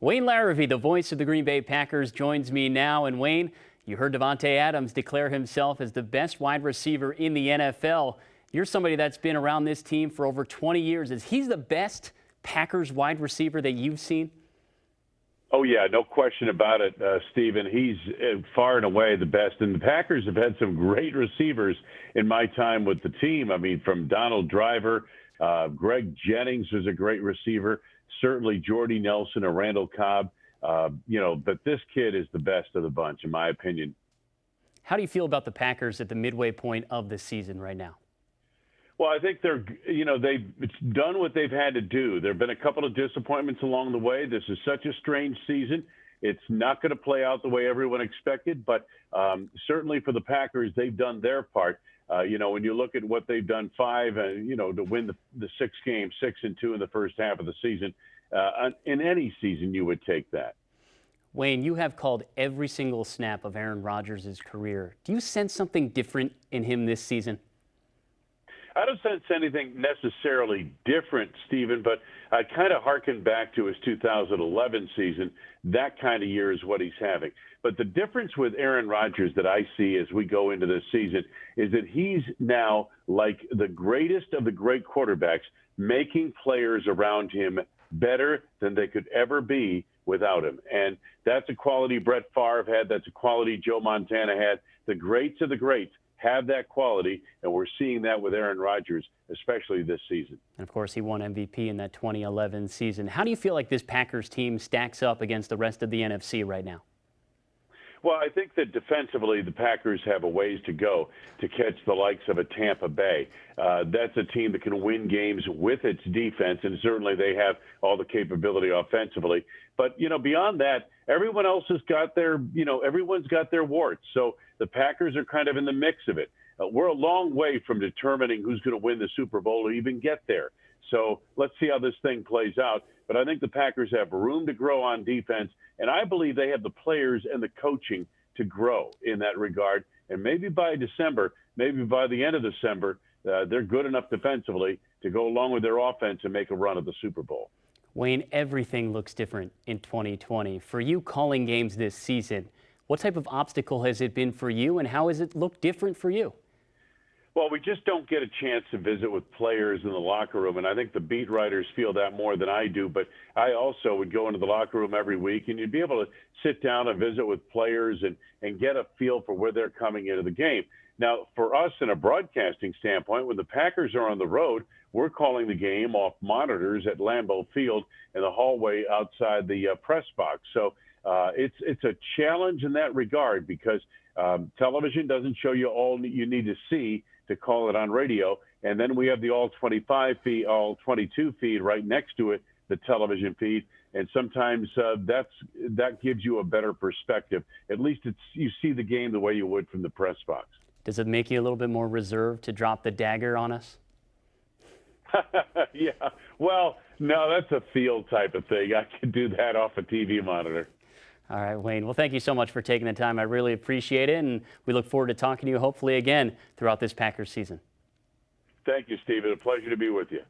Wayne Larrivee, the voice of the Green Bay Packers, joins me now. And Wayne, you heard Davante Adams declare himself as the best wide receiver in the NFL. You're somebody that's been around this team for over 20 years. Is he the best Packers wide receiver that you've seen? Oh, yeah, no question about it, Stephen. He's far and away the best. And the Packers have had some great receivers in my time with the team. I mean, from Donald Driver, Greg Jennings was a great receiver, certainly Jordy Nelson or Randall Cobb. But this kid is the best of the bunch, in my opinion. How do you feel about the Packers at the midway point of the season right now? Well, I think they've done what they've had to do. There have been a couple of disappointments along the way. This is such a strange season. It's not going to play out the way everyone expected, but certainly for the Packers, they've done their part. When you look at what they've done, to win the 6 games, 6-2 in the first half of the season, in any season you would take that. Wayne, you have called every single snap of Aaron Rodgers' career. Do you sense something different in him this season? I don't sense anything necessarily different, Stephen, but I kind of hearken back to his 2011 season. That kind of year is what he's having. But the difference with Aaron Rodgers that I see as we go into this season is that he's now like the greatest of the great quarterbacks, making players around him better than they could ever be without him. And that's a quality Brett Favre had. That's a quality Joe Montana had. The greats of the greats have that quality, and we're seeing that with Aaron Rodgers, especially this season. And, of course, he won MVP in that 2011 season. How do you feel like this Packers team stacks up against the rest of the NFC right now? Well, I think that defensively the Packers have a ways to go to catch the likes of a Tampa Bay. That's a team that can win games with its defense, and certainly they have all the capability offensively. But, beyond that, everyone else has got everyone's got their warts. So the Packers are kind of in the mix of it. We're a long way from determining who's going to win the Super Bowl or even get there. So let's see how this thing plays out. But I think the Packers have room to grow on defense, and I believe they have the players and the coaching to grow in that regard. And maybe by December, maybe by the end of December, they're good enough defensively to go along with their offense and make a run at the Super Bowl. Wayne, everything looks different in 2020. For you calling games this season, what type of obstacle has it been for you, and how has it looked different for you? Well, we just don't get a chance to visit with players in the locker room, and I think the beat writers feel that more than I do. But I also would go into the locker room every week, and you'd be able to sit down and visit with players and get a feel for where they're coming into the game. Now, for us in a broadcasting standpoint, when the Packers are on the road, we're calling the game off monitors at Lambeau Field in the hallway outside the press box. So it's a challenge in that regard because television doesn't show you all you need to see to call it on radio. And then we have the all 25 feed, all 22 feed right next to it, the television feed. And sometimes that gives you a better perspective. At least you see the game the way you would from the press box. Does it make you a little bit more reserved to drop the dagger on us? Yeah. Well, no, that's a field type of thing. I can do that off a TV monitor. All right, Wayne. Well, thank you so much for taking the time. I really appreciate it, and we look forward to talking to you hopefully again throughout this Packers season. Thank you, Stephen. A pleasure to be with you.